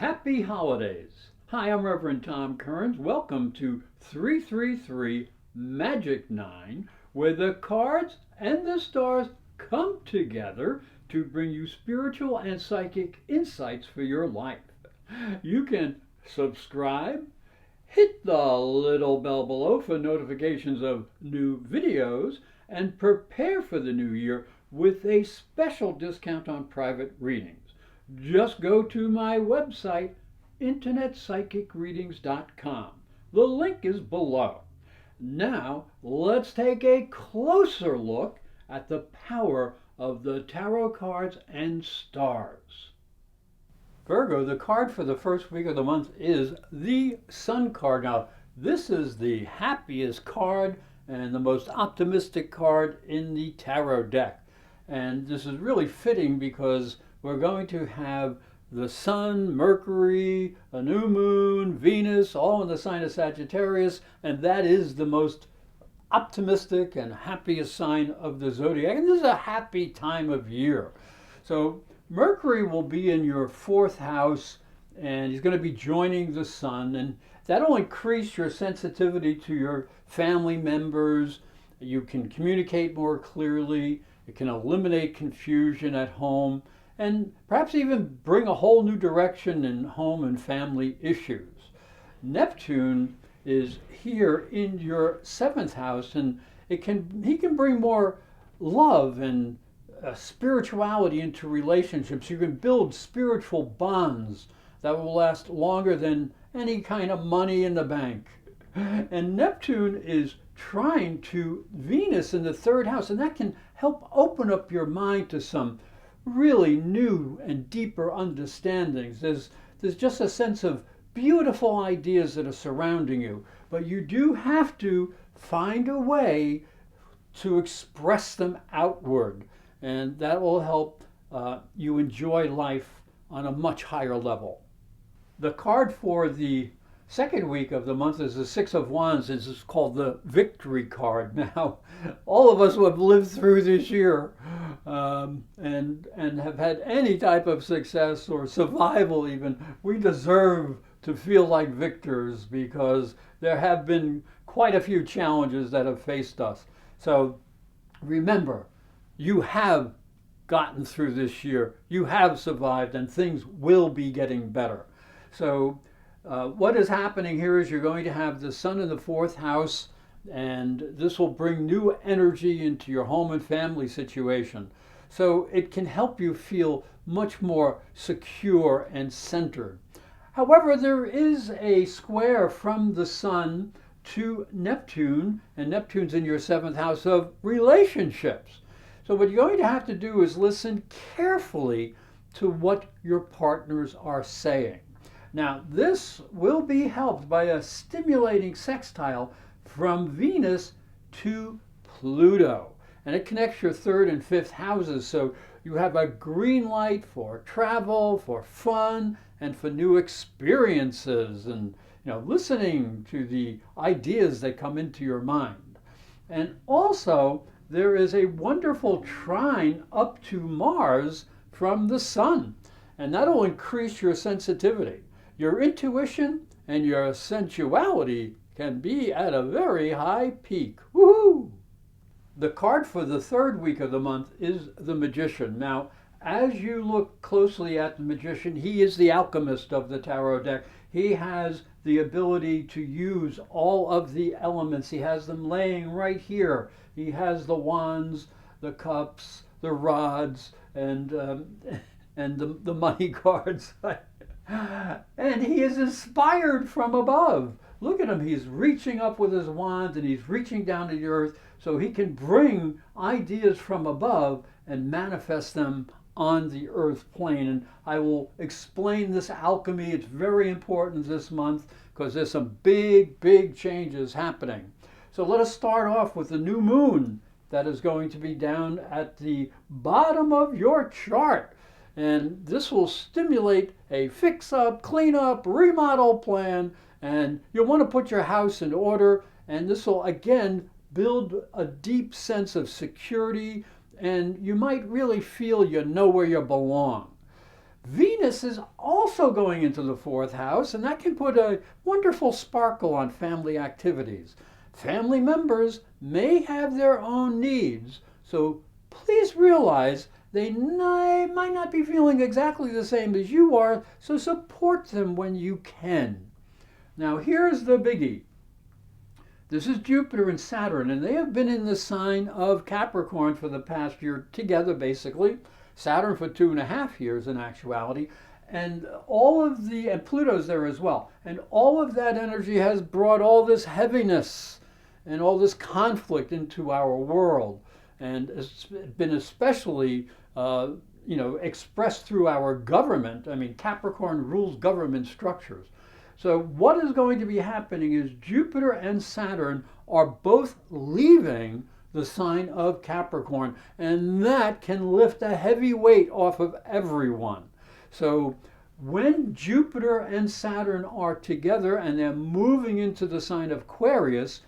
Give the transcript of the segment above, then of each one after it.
Happy holidays. Hi, I'm Reverend Tom Kearns. Welcome to 333 Magic 9, where the cards and the stars come together to bring you spiritual and psychic insights for your life. You can subscribe, hit the little bell below for notifications of new videos, and prepare for the new year with a special discount on private readings. Just go to my website, internetpsychicreadings.com. The link is below. Now, let's take a closer look at the power of the tarot cards and stars. Virgo, the card for the first week of the month is the Sun card. Now, this is the happiest card and the most optimistic card in the tarot deck. And this is really fitting because we're going to have the Sun, Mercury, a new moon, Venus, all in the sign of Sagittarius, and that is the most optimistic and happiest sign of the zodiac. And this is a happy time of year. So Mercury will be in your fourth house, and he's going to be joining the Sun, and that'll increase your sensitivity to your family members. You can communicate more clearly. It can eliminate confusion at home, and perhaps even bring a whole new direction in home and family issues. Neptune is here in your seventh house, and he can bring more love and spirituality into relationships. You can build spiritual bonds that will last longer than any kind of money in the bank. And Neptune is trine to Venus in the third house, and that can help open up your mind to some really new and deeper understandings. There's just a sense of beautiful ideas that are surrounding you, but you do have to find a way to express them outward, and that will help you enjoy life on a much higher level. The card for the second week of the month is the Six of Wands. This is called the Victory card. Now, all of us who have lived through this year and have had any type of success or survival even, we deserve to feel like victors because there have been quite a few challenges that have faced us. So remember, you have gotten through this year, you have survived, and things will be getting better. So what is happening here is you're going to have the Sun in the fourth house, and this will bring new energy into your home and family situation. So it can help you feel much more secure and centered. However, there is a square from the Sun to Neptune, and Neptune's in your seventh house of relationships. So what you're going to have to do is listen carefully to what your partners are saying. Now, this will be helped by a stimulating sextile from Venus to Pluto. And it connects your third and fifth houses, so you have a green light for travel, for fun, and for new experiences, and listening to the ideas that come into your mind. And also, there is a wonderful trine up to Mars from the Sun, and that'll increase your sensitivity. Your intuition and your sensuality can be at a very high peak. Woohoo! The card for the third week of the month is the Magician. Now, as you look closely at the Magician, he is the alchemist of the tarot deck. He has the ability to use all of the elements. He has them laying right here. He has the wands, the cups, the rods, and the money cards. And he is inspired from above. Look at him. He's reaching up with his wand and he's reaching down to the earth so he can bring ideas from above and manifest them on the earth plane. And I will explain this alchemy. It's very important this month because there's some big changes happening. So let us start off with the new moon that is going to be down at the bottom of your chart. And this will stimulate a fix-up, clean-up, remodel plan, and you'll want to put your house in order, and this will again build a deep sense of security, and you might really feel you know where you belong. Venus is also going into the fourth house, and that can put a wonderful sparkle on family activities. Family members may have their own needs, so please realize they might not be feeling exactly the same as you are, so support them when you can. Now, here's the biggie. This is Jupiter and Saturn, and they have been in the sign of Capricorn for the past year together, basically. Saturn for 2.5 years in actuality, and Pluto's there as well. And all of that energy has brought all this heaviness and all this conflict into our world, and it's been especially expressed through our government. I mean, Capricorn rules government structures. So what is going to be happening is Jupiter and Saturn are both leaving the sign of Capricorn, and that can lift a heavy weight off of everyone. So when Jupiter and Saturn are together and they're moving into the sign of Aquarius,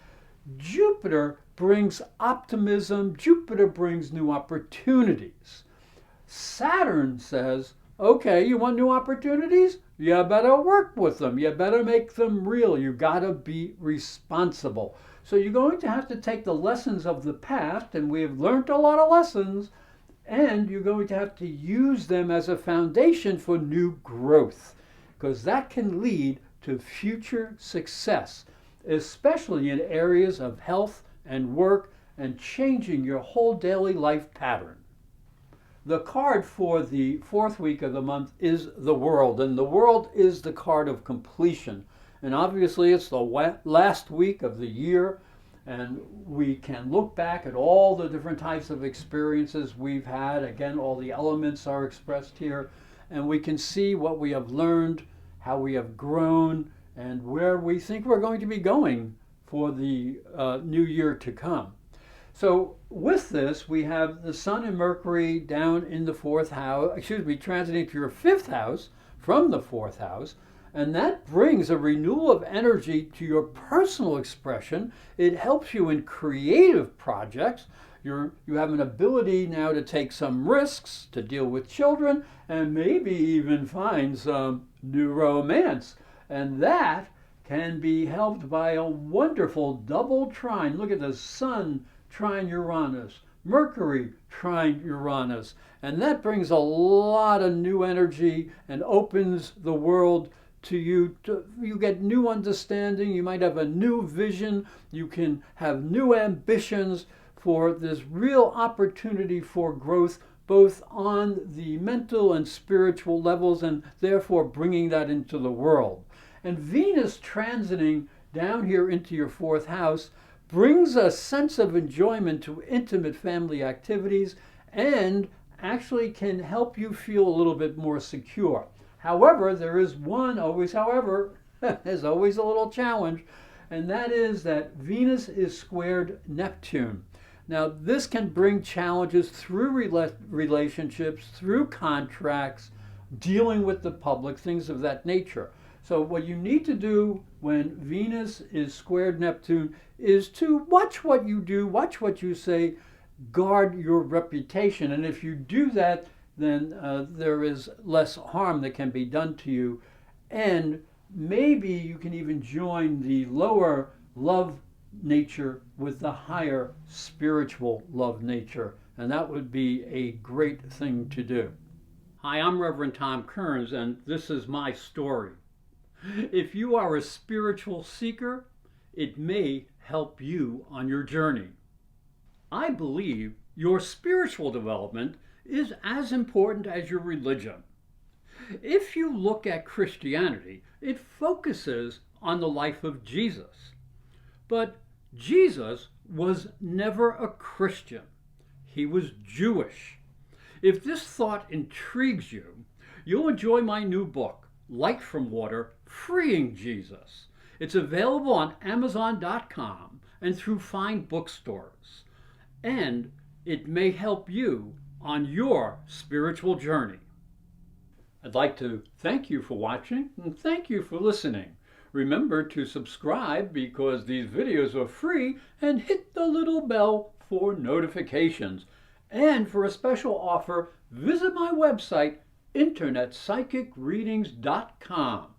Jupiter brings optimism, Jupiter brings new opportunities. Saturn says, okay, you want new opportunities? You better work with them. You better make them real. You gotta be responsible. So you're going to have to take the lessons of the past, and we've learned a lot of lessons, and you're going to have to use them as a foundation for new growth, because that can lead to future success, especially in areas of health and work and changing your whole daily life pattern. The card for the fourth week of the month is the World, and the World is the card of completion. And obviously it's the last week of the year, and we can look back at all the different types of experiences we've had. Again, all the elements are expressed here, and we can see what we have learned, how we have grown, and where we think we're going to be going for the new year to come. So with this, we have the Sun and Mercury down in the fourth house, transiting to your fifth house from the fourth house. And that brings a renewal of energy to your personal expression. It helps you in creative projects. You have an ability now to take some risks, to deal with children, and maybe even find some new romance. And that can be helped by a wonderful double trine. Look at the Sun trine Uranus, Mercury trine Uranus. And that brings a lot of new energy and opens the world to you. You get new understanding. You might have a new vision. You can have new ambitions for this real opportunity for growth, both on the mental and spiritual levels, and therefore bringing that into the world. And Venus transiting down here into your fourth house brings a sense of enjoyment to intimate family activities and actually can help you feel a little bit more secure. However, there is there's always a little challenge, and that is that Venus is squared Neptune. Now, this can bring challenges through relationships, through contracts, dealing with the public, things of that nature. So what you need to do when Venus is squared Neptune is to watch what you do, watch what you say, guard your reputation. And if you do that, then there is less harm that can be done to you. And maybe you can even join the lower love nature with the higher spiritual love nature. And that would be a great thing to do. Hi, I'm Reverend Tom Kearns, and this is my story. If you are a spiritual seeker, it may help you on your journey. I believe your spiritual development is as important as your religion. If you look at Christianity, it focuses on the life of Jesus. But Jesus was never a Christian. He was Jewish. If this thought intrigues you, you'll enjoy my new book, Light from Water, Freeing Jesus. It's available on Amazon.com and through fine bookstores. And it may help you on your spiritual journey. I'd like to thank you for watching and thank you for listening. Remember to subscribe because these videos are free, and hit the little bell for notifications. And for a special offer, visit my website internetpsychicreadings.com.